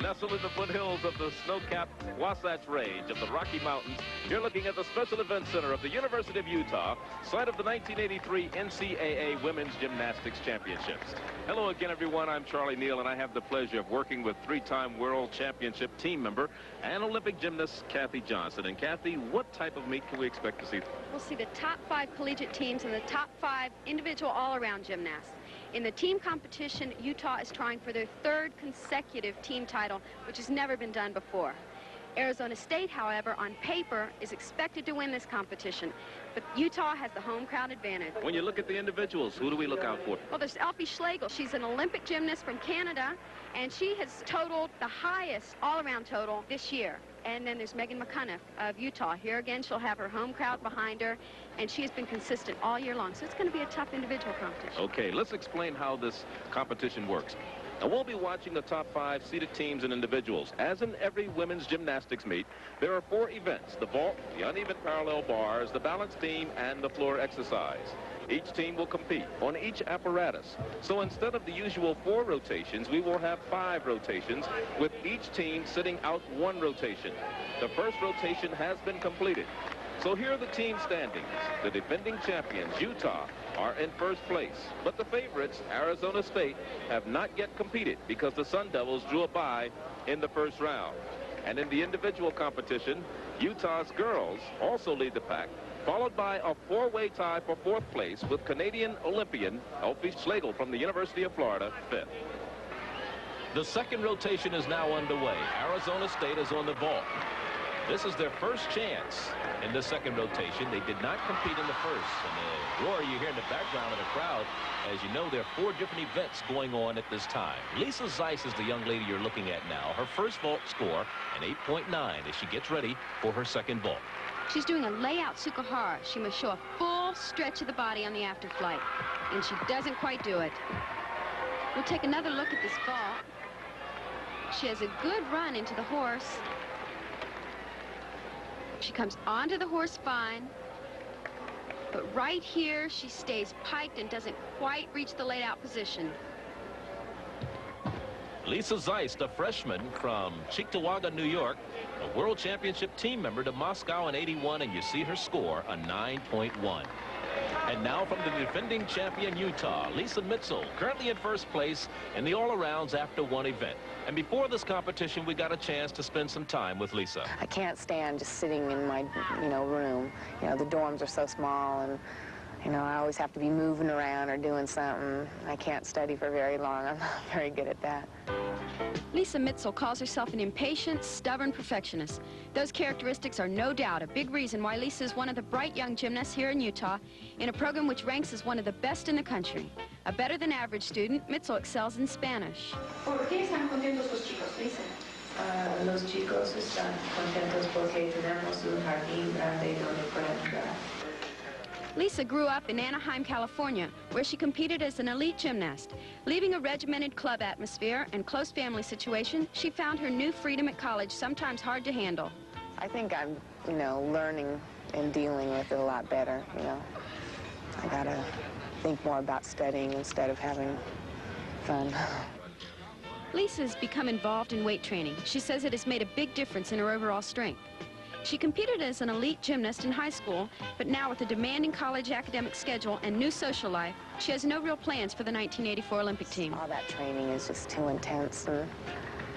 Nestled in the foothills of the snow-capped Wasatch Range of the Rocky Mountains, you're looking at the Special Events Center of the University of Utah, site of the 1983 NCAA Women's Gymnastics Championships. Hello again, everyone. I'm Charlie Neal, and I have the pleasure of working with three-time World Championship team member and Olympic gymnast Kathy Johnson. And Kathy, what type of meet can we expect to see? We'll see the top 5 collegiate teams and the top 5 individual all-around gymnasts. In the team competition, Utah is trying for their 3rd consecutive team title, which has never been done before. Arizona State, however, on paper, is expected to win this competition, but Utah has the home crowd advantage. When you look at the individuals, who do we look out for? Well, there's Elfie Schlegel. She's an Olympic gymnast from Canada, and she has totaled the highest all-around total this year. And then there's Megan McCunniff of Utah. Here again, she'll have her home crowd behind her, and she has been consistent all year long. So it's going to be a tough individual competition. Okay, let's explain how this competition works. Now, we'll be watching the top 5 seeded teams and individuals. As in every women's gymnastics meet, there are 4 events: the vault, the uneven parallel bars, the balance team, and the floor exercise. Each team will compete on each apparatus. So instead of the usual 4 rotations, we will have 5 rotations, with each team sitting out 1 rotation. The first rotation has been completed. So here are the team standings. The defending champions, Utah, are in first place. But the favorites, Arizona State, have not yet competed because the Sun Devils drew a bye in the first round. And in the individual competition, Utah's girls also lead the pack, followed by a 4-way tie for 4th place with Canadian Olympian Elfie Schlegel from the University of Florida, 5th. The second rotation is now underway. Arizona State is on the vault. This is their first chance in the second rotation. They did not compete in the first. And the roar you hear in the background of the crowd, as you know, there are 4 different events going on at this time. Lisa Zeiss is the young lady you're looking at now. Her first vault score, an 8.9, as she gets ready for her second vault. She's doing a layout Tsukahara. She must show a full stretch of the body on the afterflight, and she doesn't quite do it. We'll take another look at this vault. She has a good run into the horse. She comes onto the horse fine, but right here she stays piked and doesn't quite reach the laid out position. Lisa Zeiss, the freshman from Cheektowaga, New York, a World Championship team member to Moscow in '81, and you see her score, a 9.1. And now from the defending champion, Utah, Lisa Mitzel, currently in first place in the all-arounds after 1 event. And before this competition, we got a chance to spend some time with Lisa. I can't stand just sitting in my, room. The dorms are so small, and, I always have to be moving around or doing something. I can't study for very long. I'm not very good at that. Lisa Mitzel calls herself an impatient, stubborn perfectionist. Those characteristics are no doubt a big reason why Lisa is one of the bright young gymnasts here in Utah in a program which ranks as one of the best in the country. A better-than-average student, Mitzel excels in Spanish. ¿Por qué están contentos los chicos, Lisa? Los chicos están contentos porque tenemos un jardín grande donde pueden jugar. Lisa grew up in Anaheim, California, where she competed as an elite gymnast. Leaving a regimented club atmosphere and close family situation, she found her new freedom at college sometimes hard to handle. I think I'm, learning and dealing with it a lot better, I gotta think more about studying instead of having fun. Lisa's become involved in weight training. She says it has made a big difference in her overall strength. She competed as an elite gymnast in high school, but now with a demanding college academic schedule and new social life, she has no real plans for the 1984 Olympic team. All that training is just too intense, and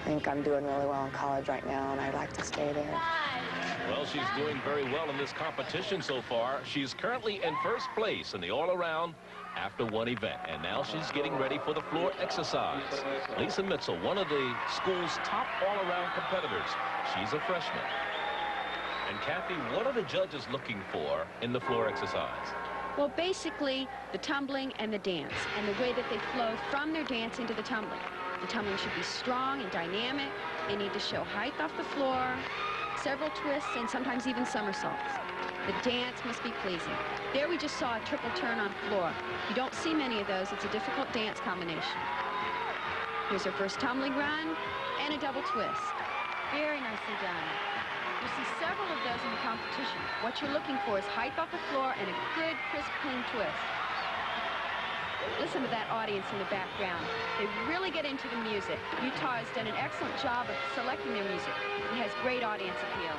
I think I'm doing really well in college right now, and I'd like to stay there. Well, she's doing very well in this competition so far. She's currently in first place in the all-around after 1 event, and now she's getting ready for the floor exercise. Lisa Mitzel, one of the school's top all-around competitors. She's a freshman. And Kathy, what are the judges looking for in the floor exercise? Well, basically, the tumbling and the dance, and the way that they flow from their dance into the tumbling. The tumbling should be strong and dynamic. They need to show height off the floor, several twists, and sometimes even somersaults. The dance must be pleasing. There we just saw a triple turn on floor. You don't see many of those. It's a difficult dance combination. Here's her first tumbling run and a double twist. Very nicely done. You see several of those in the competition. What you're looking for is height off the floor and a good, crisp, clean twist. Listen to that audience in the background. They really get into the music. Utah has done an excellent job of selecting their music. It has great audience appeal.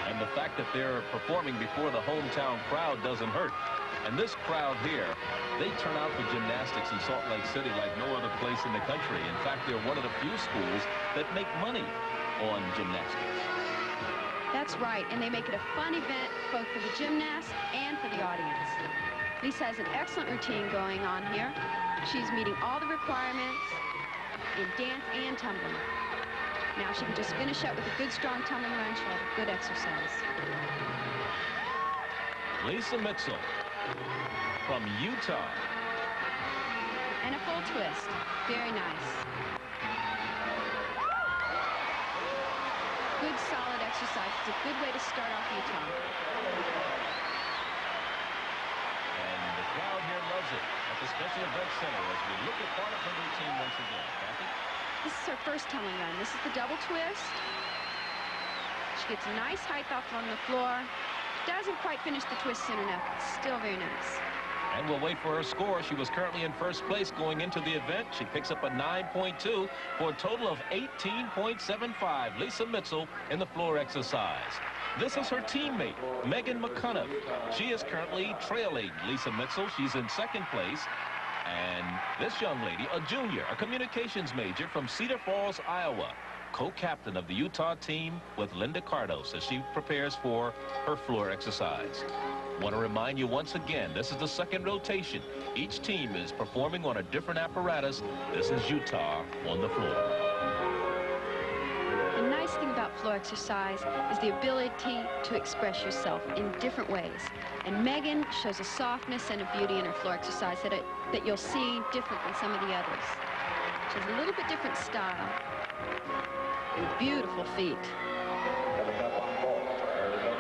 And the fact that they're performing before the hometown crowd doesn't hurt. And this crowd here, they turn out for gymnastics in Salt Lake City like no other place in the country. In fact, they're one of the few schools that make money on gymnastics. That's right, and they make it a fun event both for the gymnasts and for the audience. Lisa has an excellent routine going on here. She's meeting all the requirements in dance and tumbling. Now she can just finish up with a good, strong tumbling run. She'll have a good exercise. Lisa Mitchell from Utah. And a full twist. Very nice. Good, solid exercise. It's a good way to start off Utah. And the crowd here loves it at the Special Events Center as we look at part of her routine once again. Kathy? This is her first tumbling run. This is the double twist. She gets a nice height off on the floor. Doesn't quite finish the twist soon enough. It's still very nice. And we'll wait for her score. She was currently in first place going into the event. She picks up a 9.2 for a total of 18.75. Lisa Mitchell in the floor exercise. This is her teammate, Megan McCunniff. She is currently trailing Lisa Mitchell. She's in second place. And this young lady, a junior, a communications major from Cedar Falls, Iowa, co-captain of the Utah team with Linda Cardos as she prepares for her floor exercise. Want to remind you once again, this is the second rotation. Each team is performing on a different apparatus. This is Utah on the floor. The nice thing about floor exercise is the ability to express yourself in different ways. And Megan shows a softness and a beauty in her floor exercise that you'll see different than some of the others. She has a little bit different style and beautiful feet.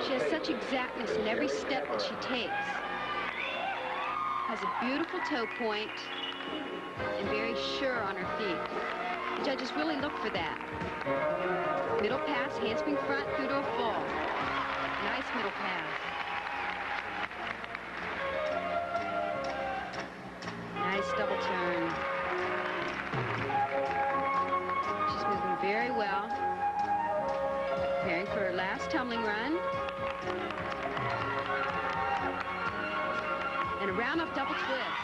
She has such exactness in every step that she takes. Has a beautiful toe point and very sure on her feet. The judges really look for that. Middle pass, handspring front through to a full. Nice middle pass. Nice double turn. She's moving very well. Preparing for her last tumbling run. And a round off double twist.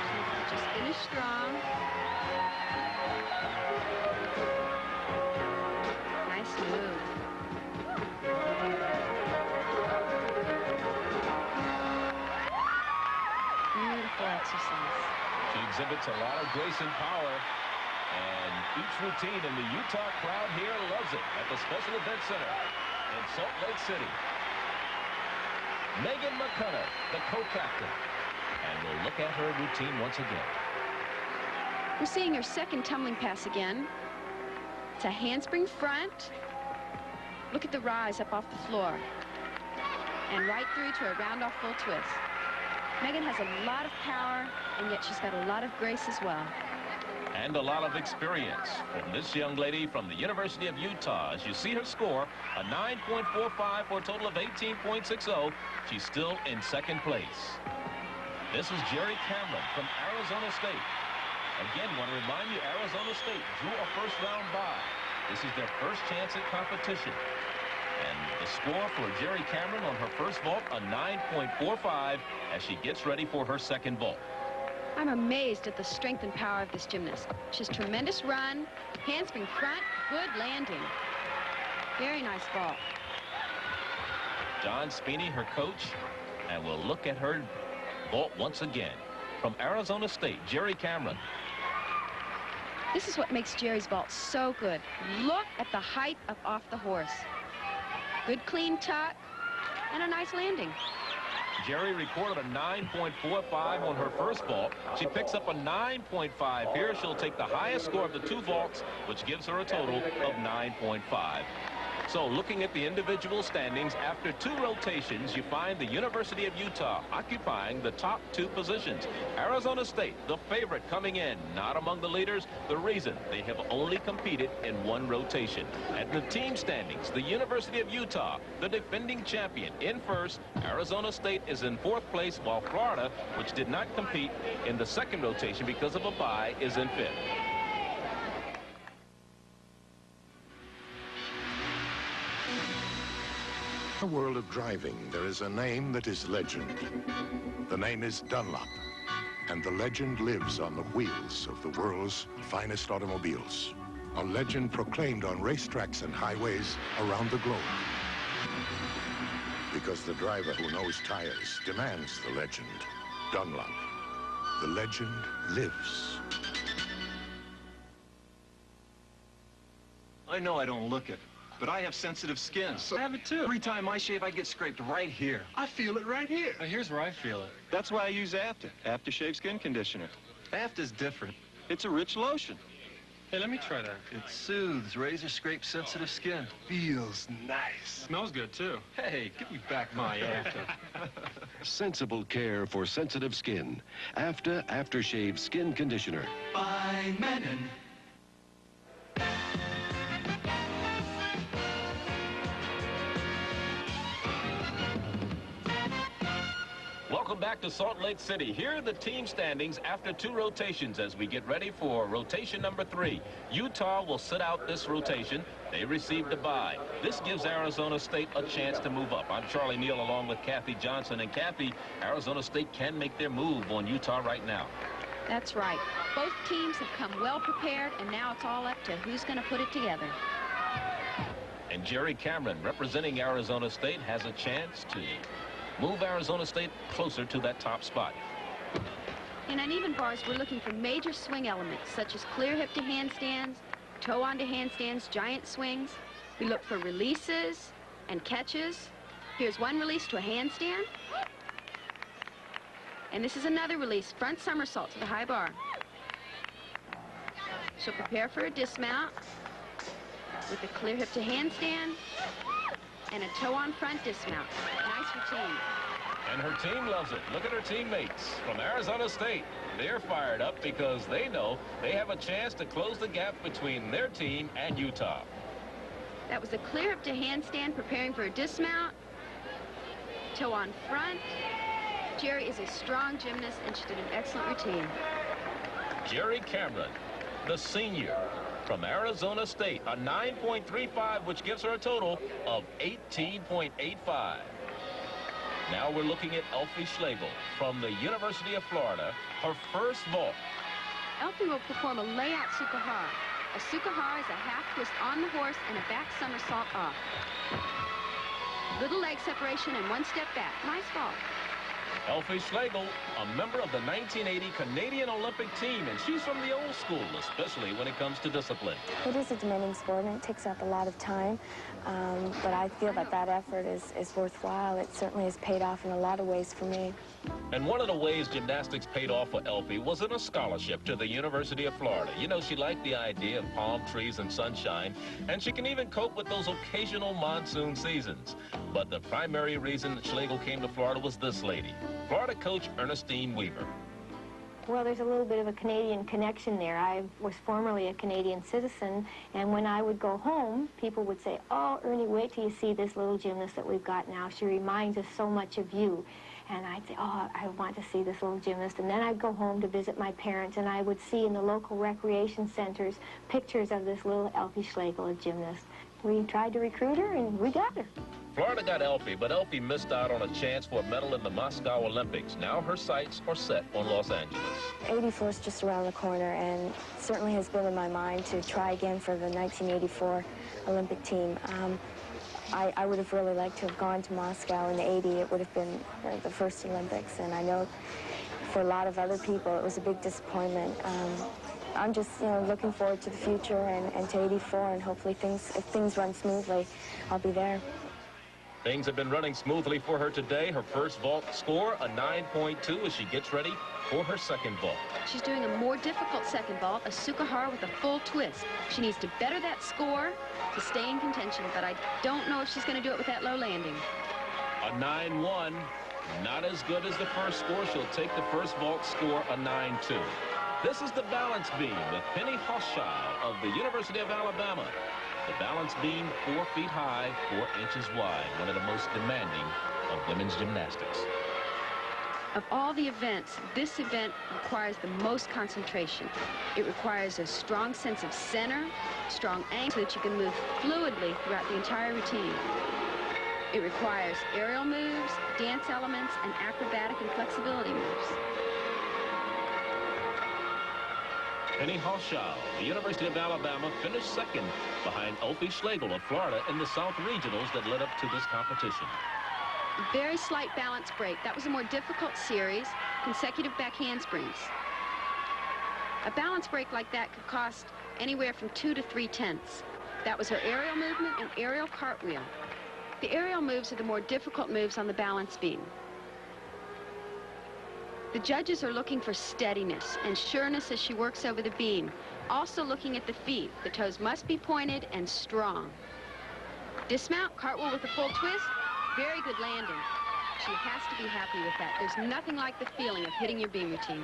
She's just finished strong. Nice move. Beautiful exercise. She exhibits a lot of grace and power. And each routine in the Utah crowd here loves it at the Special Events Center in Salt Lake City. Megan McCunniff, the co-captain. And we'll look at her routine once again. We're seeing her second tumbling pass again. It's a handspring front. Look at the rise up off the floor. And right through to a round-off full twist. Megan has a lot of power, and yet she's got a lot of grace as well. And a lot of experience from this young lady from the University of Utah. As you see her score, a 9.45 for a total of 18.60. She's still in second place. This is Jerry Cameron from Arizona State. Again, want to remind you, Arizona State drew a first-round bye. This is their first chance at competition. And the score for Jerry Cameron on her first vault, a 9.45 as she gets ready for her second vault. I'm amazed at the strength and power of this gymnast. She has tremendous run, handspring front, good landing. Very nice vault. John Speeney, her coach, and we'll look at her vault once again. From Arizona State, Jerry Cameron. This is what makes Jerry's vault so good. Look at the height of off the horse. Good clean tuck and a nice landing. Jerry recorded a 9.45 on her first vault. She picks up a 9.5 here. She'll take the highest score of the two vaults, which gives her a total of 9.5. So looking at the individual standings, after 2 rotations, you find the University of Utah occupying the top 2 positions. Arizona State, the favorite coming in, not among the leaders. The reason, they have only competed in 1 rotation. At the team standings, the University of Utah, the defending champion, in first. Arizona State is in 4th place, while Florida, which did not compete in the 2nd rotation because of a bye, is in 5th. In the world of driving, there is a name that is legend. The name is Dunlop, and the legend lives on the wheels of the world's finest automobiles. A legend proclaimed on racetracks and highways around the globe. Because the driver who knows tires demands the legend. Dunlop. The legend lives. I know I don't look it, but I have sensitive skin. So I have it too. Every time I shave, I get scraped right here. I feel it right here. Here's where I feel it. That's why I use Aftershave Skin Conditioner. After's different. It's a rich lotion. Hey, let me try that. It soothes razor scrape sensitive skin. Feels nice. Smells good, too. Hey, give me back my After. Sensible care for sensitive skin. Aftershave Skin Conditioner. By Menon. Welcome back to Salt Lake City. Here are the team standings after 2 rotations as we get ready for rotation number 3. Utah will sit out this rotation. They received a bye. This gives Arizona State a chance to move up. I'm Charlie Neal along with Kathy Johnson. And Kathy, Arizona State can make their move on Utah right now. That's right. Both teams have come well prepared, and now it's all up to who's going to put it together. And Jerry Cameron, representing Arizona State, has a chance to move Arizona State closer to that top spot. In uneven bars, we're looking for major swing elements, such as clear hip to handstands, toe on to handstands, giant swings. We look for releases and catches. Here's one release to a handstand. And this is another release, front somersault to the high bar. So prepare for a dismount with a clear hip to handstand and a toe on front dismount. Nice routine. And her team loves it. Look at her teammates from Arizona State. They're fired up because they know they have a chance to close the gap between their team and Utah. That was a clear hip to handstand, preparing for a dismount. Toe on front. Jerry is a strong gymnast, and she did an excellent routine. Jerry Cameron, the senior from Arizona State, a 9.35, which gives her a total of 18.85. Now we're looking at Elfie Schlegel from the University of Florida, her first vault. Elfie will perform a layout sukahara. A sukahara is a half twist on the horse and a back somersault off. Little leg separation and one step back. Nice vault. Elfie Schlegel, a member of the 1980 Canadian Olympic team, and she's from the old school, especially when it comes to discipline. It is a demanding sport, and it takes up a lot of time, but I feel that that effort is worthwhile. It certainly has paid off in a lot of ways for me. And one of the ways gymnastics paid off for Elfie was in a scholarship to the University of Florida. You know, she liked the idea of palm trees and sunshine, and she can even cope with those occasional monsoon seasons. But the primary reason that Schlegel came to Florida was this lady, Florida coach Ernestine Weaver. Well, there's a little bit of a Canadian connection there. I was formerly a Canadian citizen, and when I would go home, people would say, "Oh, Ernie, wait till you see this little gymnast that we've got now. She reminds us so much of you." And I'd say, "Oh, I want to see this little gymnast." And then I'd go home to visit my parents, and I would see in the local recreation centers pictures of this little Elfie Schlegel, a gymnast. We tried to recruit her, and we got her. Florida got Elfie, but Elfie missed out on a chance for a medal in the Moscow Olympics. Now her sights are set on Los Angeles. 84 is just around the corner, and certainly has been in my mind to try again for the 1984 Olympic team. I would have really liked to have gone to Moscow in '80. It would have been the first Olympics, and I know for a lot of other people it was a big disappointment. I'm just, looking forward to the future and to '84, and hopefully if things run smoothly, I'll be there. Things have been running smoothly for her today. Her first vault score, a 9.2, as she gets ready for her second vault. She's doing a more difficult second vault, a Tsukahara with a full twist. She needs to better that score to stay in contention, but I don't know if she's going to do it with that low landing. A 9.1, not as good as the first score. She'll take the first vault score, a 9.2. This is the balance beam with Penny Hochschild of the University of Alabama. The balance beam, 4 feet high, 4 inches wide, one of the most demanding of women's gymnastics. Of all the events, this event requires the most concentration. It requires a strong sense of center, strong angle, so that you can move fluidly throughout the entire routine. It requires aerial moves, dance elements, and acrobatic and flexibility moves. Penny Hochschild, the University of Alabama, finished second behind Opie Schlegel of Florida in the South Regionals that led up to this competition. Very slight balance break. That was a more difficult series, consecutive back handsprings. A balance break like that could cost anywhere from 2 to 3 tenths. That was her aerial movement and aerial cartwheel. The aerial moves are the more difficult moves on the balance beam. The judges are looking for steadiness and sureness as she works over the beam. Also looking at the feet. The toes must be pointed and strong. Dismount, cartwheel with a full twist. Very good landing. She has to be happy with that. There's nothing like the feeling of hitting your beam routine.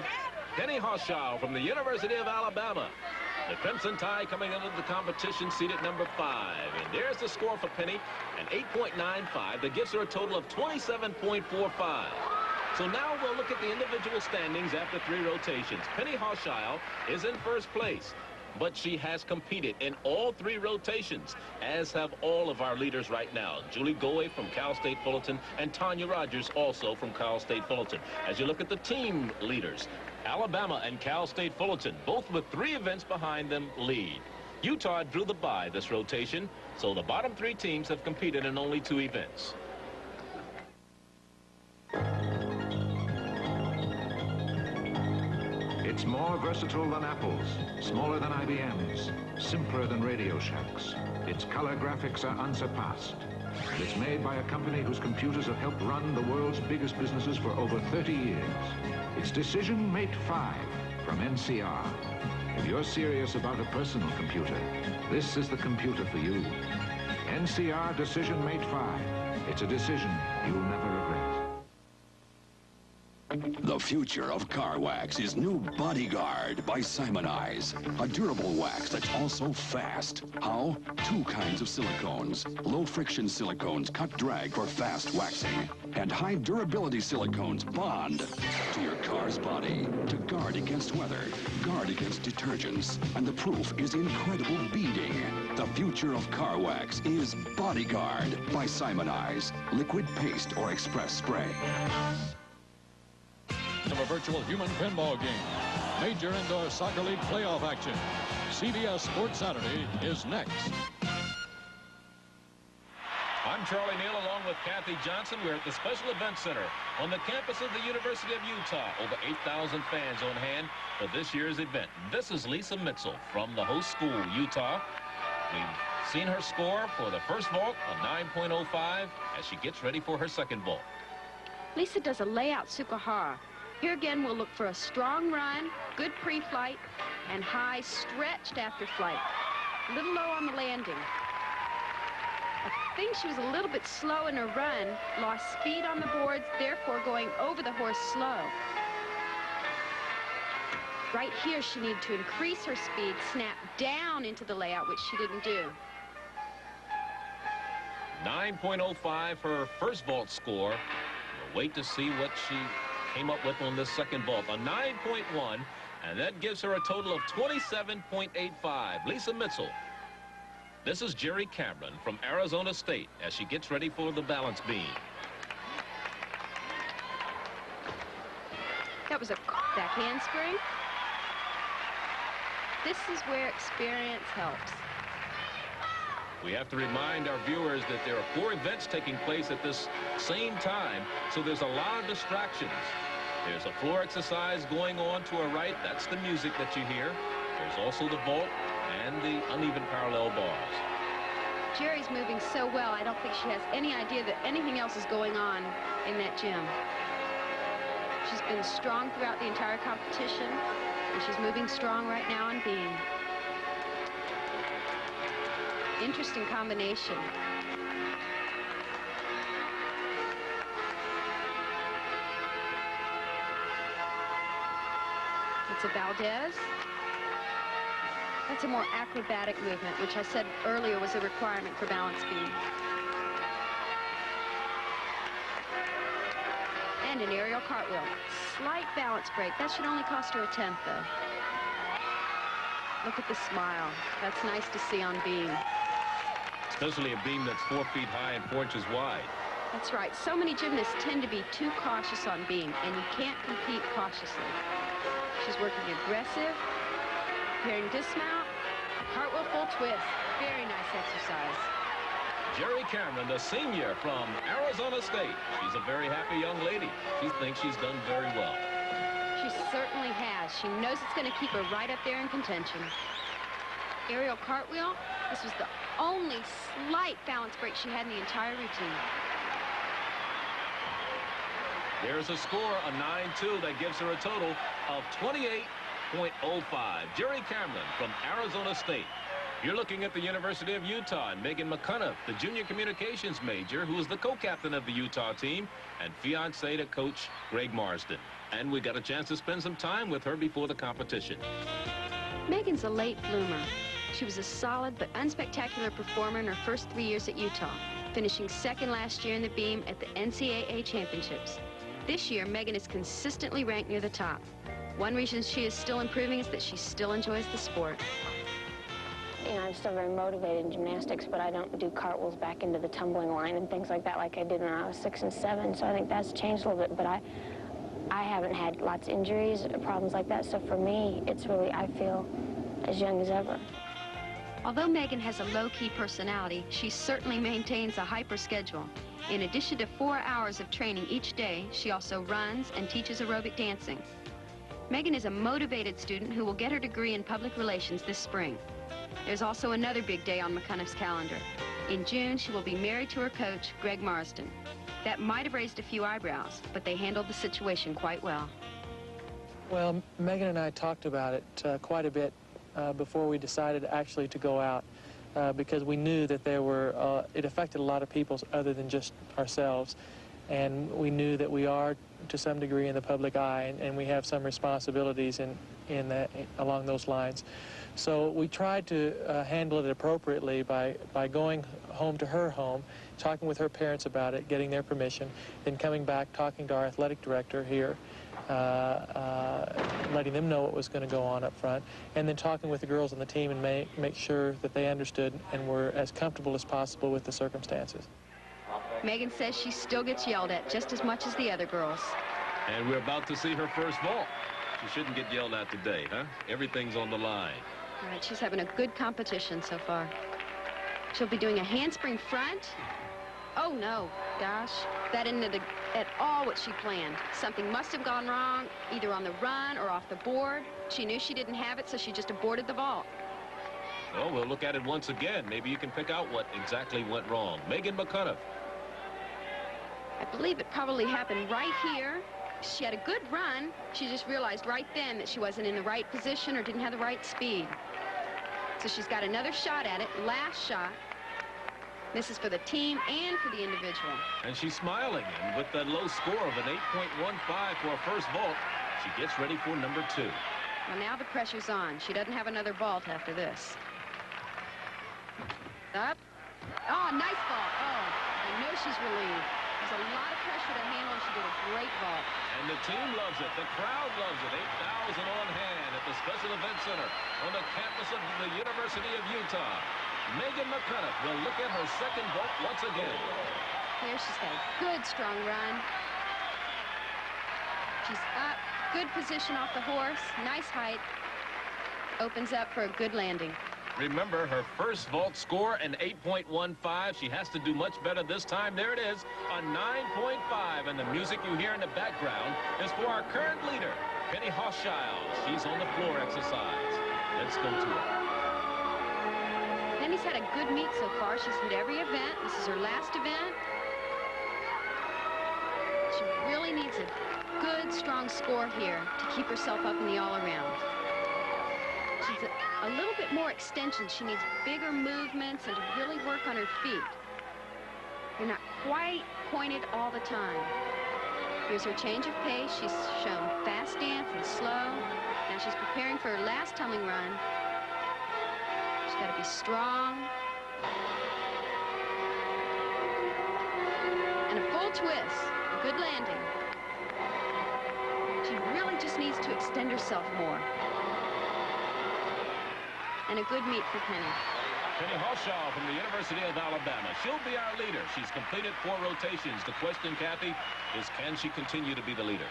Penny Hochschild from the University of Alabama. The Crimson Tide coming into the competition seated number 5. And there's the score for Penny, an 8.95 that gives her a total of 27.45. So now we'll look at the individual standings after 3 rotations. Penny Hochschild is in first place, but she has competed in all 3 rotations, as have all of our leaders right now. Julie Goey from Cal State Fullerton and Tanya Rogers also from Cal State Fullerton. As you look at the team leaders, Alabama and Cal State Fullerton, both with 3 events behind them, lead. Utah drew the bye this rotation, so the bottom 3 teams have competed in only 2 events. It's more versatile than Apple's, smaller than IBM's, simpler than Radio Shack's. Its color graphics are unsurpassed. It's made by a company whose computers have helped run the world's biggest businesses for over 30 years. It's Decision Mate 5 from NCR. If you're serious about a personal computer, this is the computer for you. NCR Decision Mate 5. It's a decision you'll never regret. The future of car wax is new Bodyguard by Simonize. A durable wax that's also fast. How? 2 kinds of silicones. Low-friction silicones cut drag for fast waxing. And high-durability silicones bond to your car's body to guard against weather, guard against detergents. And the proof is incredible beading. The future of car wax is Bodyguard by Simonize. Liquid paste or express spray. Of a virtual human pinball game. Major indoor soccer league playoff action. CBS Sports Saturday is next. I'm Charlie Neal along with Kathy Johnson. We're at the Special Events Center on the campus of the University of Utah. Over 8,000 fans on hand for this year's event. This is Lisa Mitchell from the host school, Utah. We've seen her score for the first vault, a 9.05, as she gets ready for her second vault. Lisa does a layout Tsukahara. Here again, we'll look for a strong run, good pre-flight, and high stretched after flight. A little low on the landing. I think she was a little bit slow in her run, lost speed on the boards, therefore going over the horse slow. Right here, she needed to increase her speed, snap down into the layout, which she didn't do. 9.05, her first vault score. We'll wait to see what she came up with on this second vault, a 9.1, and that gives her a total of 27.85. Lisa Mitchell. This is Jerry Cameron from Arizona State as she gets ready for the balance beam. That was a back handspring. This is where experience helps. We have to remind our viewers that there are 4 events taking place at this same time, so there's a lot of distractions. There's a floor exercise going on to her right. That's the music that you hear. There's also the vault and the uneven parallel bars. Jerry's moving so well, I don't think she has any idea that anything else is going on in that gym. She's been strong throughout the entire competition, and she's moving strong right now on beam. Interesting combination. It's a Valdez. That's a more acrobatic movement, which I said earlier was a requirement for balance beam. And an aerial cartwheel. Slight balance break. That should only cost her a 10th, though. Look at the smile. That's nice to see on beam. Especially a beam that's 4 feet high and 4 inches wide. That's right. So many gymnasts tend to be too cautious on beam, and you can't compete cautiously. She's working aggressive, preparing dismount, cartwheel full twist. Very nice exercise. Jerry Cameron, the senior from Arizona State. She's a very happy young lady. She thinks she's done very well. She certainly has. She knows it's going to keep her right up there in contention. Aerial cartwheel. This was the only slight balance break she had in the entire routine. There's a score, a 9-2, that gives her a total of 28.05. Jerry Cameron from Arizona State. You're looking at the University of Utah, and Megan McCunniff, the junior communications major, who is the co-captain of the Utah team and fiancée to Coach Greg Marsden. And we got a chance to spend some time with her before the competition. Megan's a late bloomer. She was a solid but unspectacular performer in her first 3 years at Utah, finishing second last year in the beam at the NCAA Championships. This year, Megan is consistently ranked near the top. One reason she is still improving is that she still enjoys the sport. You know, I'm still very motivated in gymnastics, but I don't do cartwheels back into the tumbling line and things like that like I did when I was 6 and 7, so I think that's changed a little bit, but I haven't had lots of injuries or problems like that, so for me, it's really, I feel as young as ever. Although Megan has a low-key personality, she certainly maintains a hyper schedule. In addition to 4 hours of training each day, she also runs and teaches aerobic dancing. Megan is a motivated student who will get her degree in public relations this spring. There's also another big day on McCunniff's calendar. In June, she will be married to her coach, Greg Marsden. That might have raised a few eyebrows, but they handled the situation quite well. Well, Megan and I talked about it quite a bit before we decided actually to go out because we knew that there were, it affected a lot of people other than just ourselves. And we knew that we are, to some degree, in the public eye, and we have some responsibilities along those lines. So we tried to handle it appropriately by going home to her home, talking with her parents about it, getting their permission, then coming back, talking to our athletic director here, letting them know what was going to go on up front, and then talking with the girls on the team and make sure that they understood and were as comfortable as possible with the circumstances. Megan says she still gets yelled at just as much as the other girls. And we're about to see her first vault. She shouldn't get yelled at today, huh? Everything's on the line. All right, she's having a good competition so far. She'll be doing a handspring front. Oh, no. Gosh, that isn't at all what she planned. Something must have gone wrong, either on the run or off the board. She knew she didn't have it, so she just aborted the vault. Well, we'll look at it once again. Maybe you can pick out what exactly went wrong. Megan McCunniff. I believe it probably happened right here. She had a good run. She just realized right then that she wasn't in the right position or didn't have the right speed. So she's got another shot at it, last shot. This is for the team and for the individual. And she's smiling, and with that low score of an 8.15 for a first vault, she gets ready for number 2. Well, now the pressure's on. She doesn't have another vault after this. Up. Oh, nice vault. Oh, I know she's relieved. There's a lot of pressure to handle, and she did a great vault. And the team loves it. The crowd loves it. 8,000 on hand at the Special Event Center on the campus of the University of Utah. Megan McCunniff will look at her second vault once again. Here she's got a good, strong run. She's up. Good position off the horse. Nice height. Opens up for a good landing. Remember, her first vault score, an 8.15. She has to do much better this time. There it is, a 9.5. And the music you hear in the background is for our current leader, Penny Hochschild. She's on the floor exercise. Let's go to her. Penny's had a good meet so far. She's hit every event. This is her last event. She really needs a good, strong score here to keep herself up in the all-around. She's a little bit more extension. She needs bigger movements and to really work on her feet. They're not quite pointed all the time. Here's her change of pace. She's shown fast dance and slow. Now she's preparing for her last tumbling run. She's got to be strong. And a full twist. A good landing. She really just needs to extend herself more. And a good meet for Penny. Penny Hawshaw from the University of Alabama. She'll be our leader. She's completed 4 rotations. The question, Kathy, is can she continue to be the leader?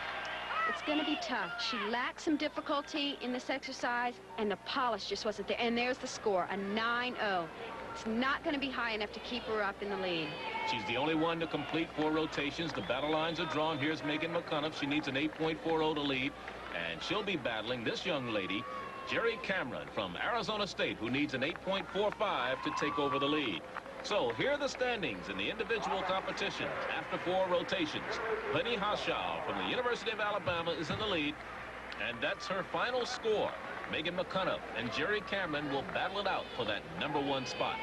It's going to be tough. She lacked some difficulty in this exercise, and the polish just wasn't there. And there's the score, a 9-0. It's not going to be high enough to keep her up in the lead. She's the only one to complete 4 rotations. The battle lines are drawn. Here's Megan McCunough. She needs an 8.40 to lead, and she'll be battling this young lady, Jerry Cameron from Arizona State, who needs an 8.45 to take over the lead. So here are the standings in the individual competitions after 4 rotations. Penny Hawshaw from the University of Alabama is in the lead, and that's her final score. Megan McCunough and Jerry Cameron will battle it out for that #1 spot.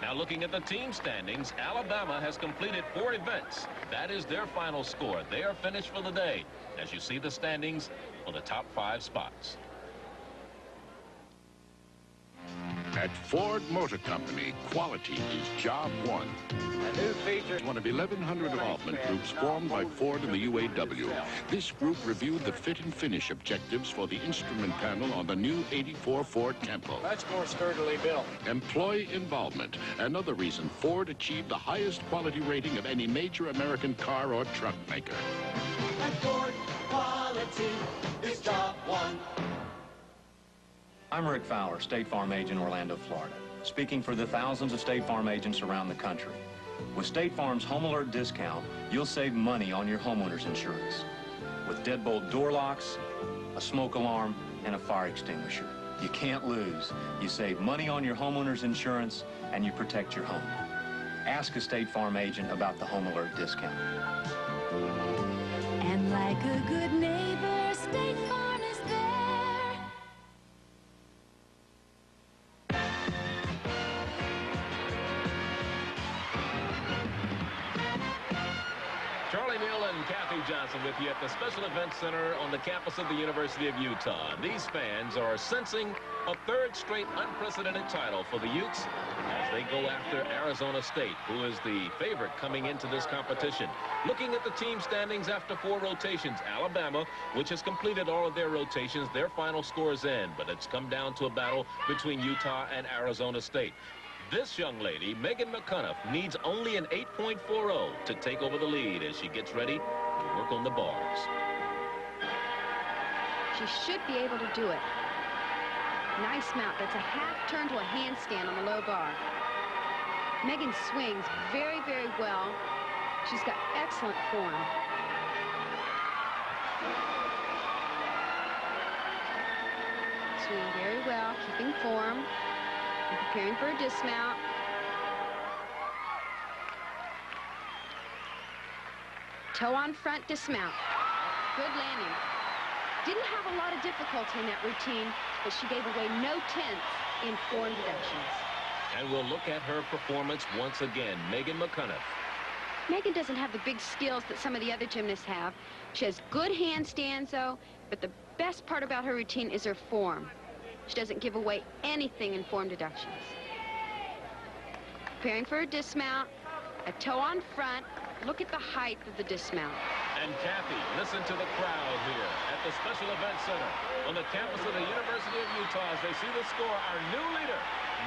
Now looking at the team standings, Alabama has completed 4 events. That is their final score. They are finished for the day. As you see the standings for the top 5 spots. At Ford Motor Company, quality is job one. A new feature. One of 1,100 involvement groups formed by Ford and the UAW. This group reviewed the fit and finish objectives for the instrument panel on the new '84 Ford Tempo. Much more sturdily built. Employee involvement, another reason Ford achieved the highest quality rating of any major American car or truck maker. At Ford, quality is job one. I'm Rick Fowler, State Farm agent, Orlando, Florida, speaking for the thousands of State Farm agents around the country. With State Farm's Home Alert discount, you'll save money on your homeowner's insurance. With deadbolt door locks, a smoke alarm, and a fire extinguisher. You can't lose. You save money on your homeowner's insurance, and you protect your home. Ask a State Farm agent about the Home Alert discount. And like a good neighbor, State Farm is there. Charlie Neal and Kathy Johnson with you at the Special Events Center on the campus of the University of Utah. These fans are sensing a 3rd straight unprecedented title for the Utes as they go after Arizona State, who is the favorite coming into this competition. Looking at the team standings after 4 rotations, Alabama, which has completed all of their rotations, their final score is in, but it's come down to a battle between Utah and Arizona State. This young lady, Megan McCunough, needs only an 8.40 to take over the lead as she gets ready to work on the bars. She should be able to do it. Nice mount. That's a half turn to a handstand on the low bar. Megan swings very, very well. She's got excellent form. Swinging very well, keeping form. And preparing for a dismount. Toe on front dismount. Good landing. Didn't have a lot of difficulty in that routine, but she gave away no tenths in form deductions. And we'll look at her performance once again. Megan McCunough. Megan doesn't have the big skills that some of the other gymnasts have. She has good handstands, though, but the best part about her routine is her form. She doesn't give away anything in form deductions. Preparing for a dismount, a toe on front. Look at the height of the dismount. And Kathy, listen to the crowd here at the Special Events Center on the campus of the University of Utah as they see the score. Our new leader,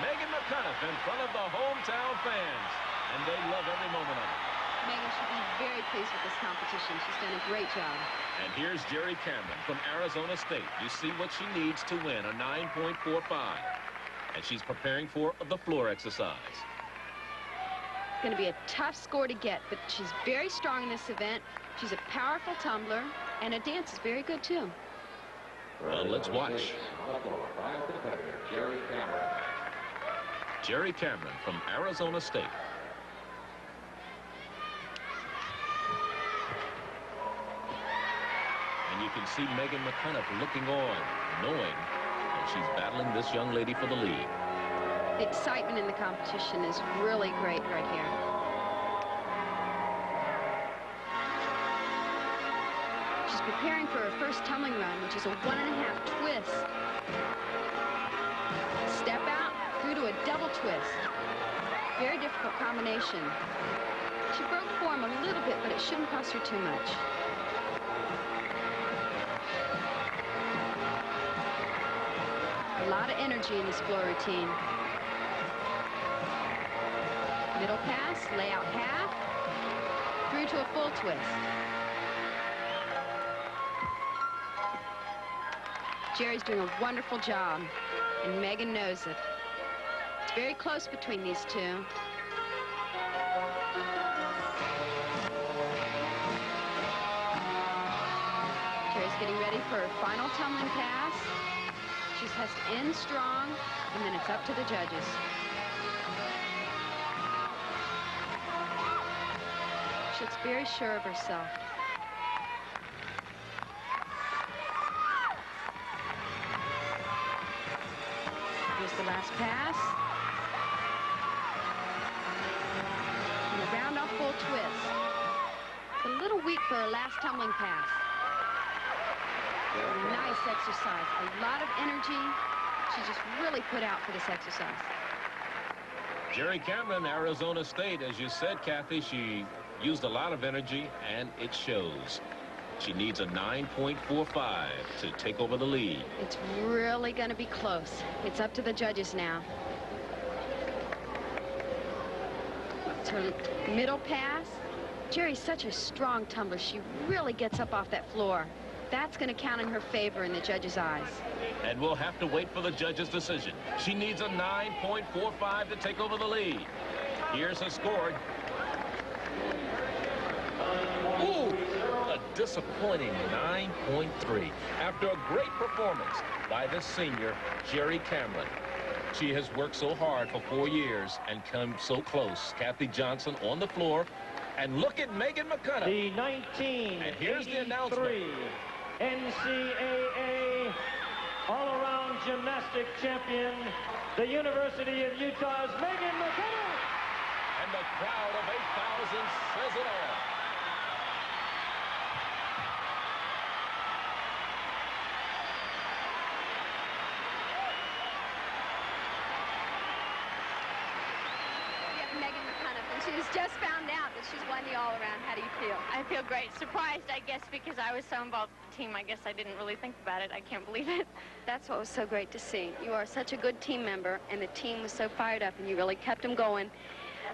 Megan McCunough, in front of the hometown fans. And they love every moment of it. Megan should be very pleased with this competition. She's done a great job. And here's Jerry Cameron from Arizona State. You see what she needs to win, a 9.45. And she's preparing for the floor exercise. It's going to be a tough score to get, but she's very strong in this event. She's a powerful tumbler, and her dance is very good, too. Well, let's watch. Jerry Cameron from Arizona State. And you can see Megan McCunnough looking on, knowing that she's battling this young lady for the lead. The excitement in the competition is really great right here. She's preparing for her first tumbling run, which is a 1.5 twist. Step out, through to a double twist. Very difficult combination. She broke form a little bit, but it shouldn't cost her too much. A lot of energy in this floor routine. Middle pass, lay out half, through to a full twist. Jerry's doing a wonderful job, and Megan knows it. It's very close between these two. Jerry's getting ready for her final tumbling pass. She has to end strong, and then it's up to the judges. She looks very sure of herself. Here's the last pass. And a round off full twist. It's a little weak for her last tumbling pass. Nice exercise, a lot of energy. She just really put out for this exercise. Jerry Cameron, Arizona State, as you said, Kathy, she used a lot of energy, and it shows. She needs a 9.45 to take over the lead. It's really going to be close. It's up to the judges now. It's her middle pass. Jerry's such a strong tumbler. She really gets up off that floor. That's going to count in her favor in the judges' eyes. And we'll have to wait for the judges' decision. She needs a 9.45 to take over the lead. Here's her score. Ooh, a disappointing 9.3 after a great performance by the senior, Jerry Cameron. She has worked so hard for 4 years and come so close. Kathy Johnson on the floor. And look at Megan McCunnough. The 1983 and here's the announcement. NCAA all-around gymnastic champion, the University of Utah's Megan McCunnough. And the crowd of 8,000 says it all. She's just found out that she's won the all-around. How do you feel? I feel great. Surprised, I guess, because I was so involved with the team. I guess I didn't really think about it. I can't believe it. That's what was so great to see. You are such a good team member, and the team was so fired up, and you really kept them going.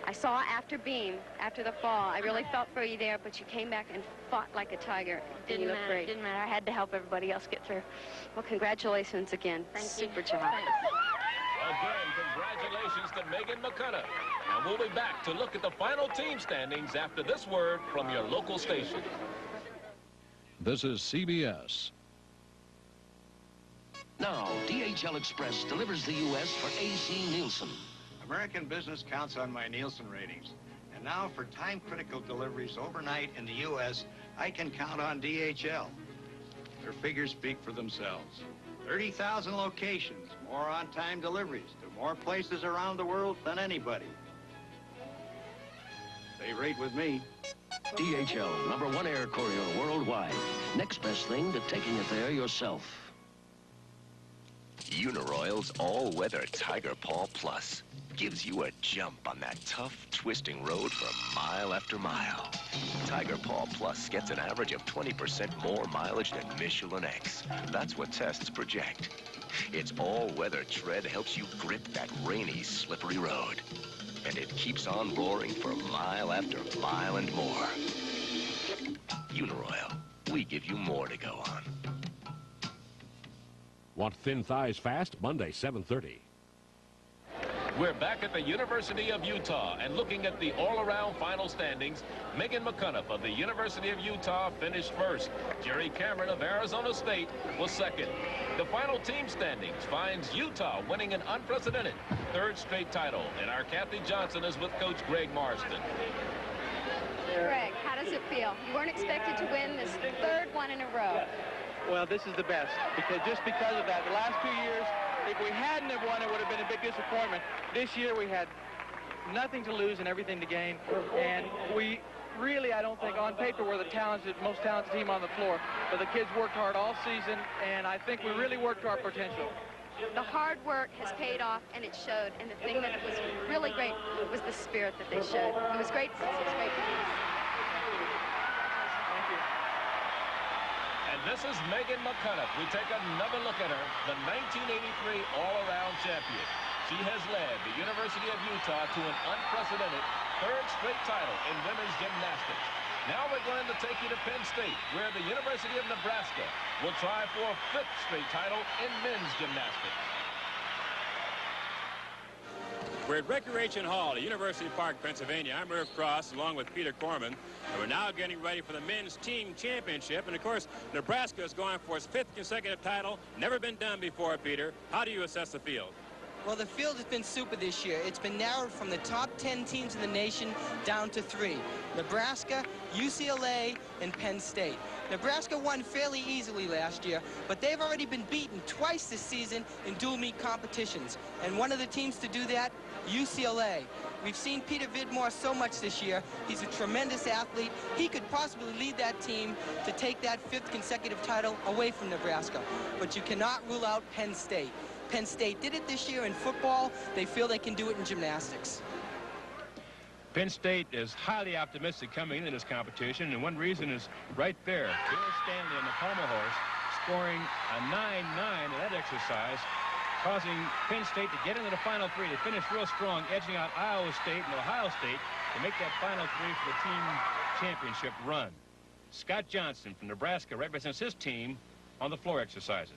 I saw after Beam, after the fall, I really felt for you there, but you came back and fought like a tiger. Didn't matter. Great. Didn't matter. I had to help everybody else get through. Well, congratulations again. Thank you. Super job. Thanks. Again, congratulations to Megan McCunnough. And we'll be back to look at the final team standings after this word from your local station. This is CBS. Now, DHL Express delivers the U.S. for A.C. Nielsen. American business counts on my Nielsen ratings. And now for time-critical deliveries overnight in the U.S., I can count on DHL. Their figures speak for themselves. 30,000 locations, more on-time deliveries to more places around the world than anybody. They rate with me. DHL, #1 air courier worldwide. Next best thing to taking it there yourself. Uniroyal's all-weather Tiger Paw Plus gives you a jump on that tough, twisting road for mile after mile. Tiger Paw Plus gets an average of 20% more mileage than Michelin X. That's what tests project. Its all-weather tread helps you grip that rainy, slippery road. And it keeps on roaring for mile after mile and more. Uniroyal, we give you more to go on. Want thin thighs fast? Monday, 7:30. We're back at the University of Utah and looking at the all-around final standings. Megan McCunough of the University of Utah finished first. Jerry Cameron of Arizona State was second. The final team standings finds Utah winning an unprecedented third straight title. And our Kathy Johnson is with Coach Greg Marston. Greg, how does it feel? You weren't expected to win this third one in a row. Well, this is the best, just because of that. The last 2 years, if we hadn't have won, it would have been a big disappointment. This year, we had nothing to lose and everything to gain, and we really, I don't think, on paper, we're the most talented team on the floor. But the kids worked hard all season, and I think we really worked to our potential. The hard work has paid off, and it showed. And the thing that was really great was the spirit that they showed. It was great. It was great. And this is Megan McCunough. We take another look at her, the 1983 all-around champion. She has led the University of Utah to an unprecedented third straight title in women's gymnastics. Now we're going to take you to Penn State, where the University of Nebraska will try for a fifth straight title in men's gymnastics. We're at Recreation Hall at University Park, Pennsylvania. I'm Irv Cross, along with Peter Corman, and we're now getting ready for the men's team championship. And, of course, Nebraska is going for its fifth consecutive title. Never been done before, Peter. How do you assess the field? Well, the field has been super this year. It's been narrowed from the top 10 teams in the nation down to 3. Nebraska, UCLA, and Penn State. Nebraska won fairly easily last year, but they've already been beaten twice this season in dual meet competitions. And one of the teams to do that, UCLA. We've seen Peter Vidmore so much this year. He's a tremendous athlete. He could possibly lead that team to take that fifth consecutive title away from Nebraska. But you cannot rule out Penn State. Penn State did it this year in football. They feel they can do it in gymnastics. Penn State is highly optimistic coming into this competition, and one reason is right there. Bill Stanley on the pommel horse scoring a 9-9 in that exercise, causing Penn State to get into the final 3. They finished real strong, edging out Iowa State and Ohio State to make that final 3 for the team championship run. Scott Johnson from Nebraska represents his team on the floor exercises.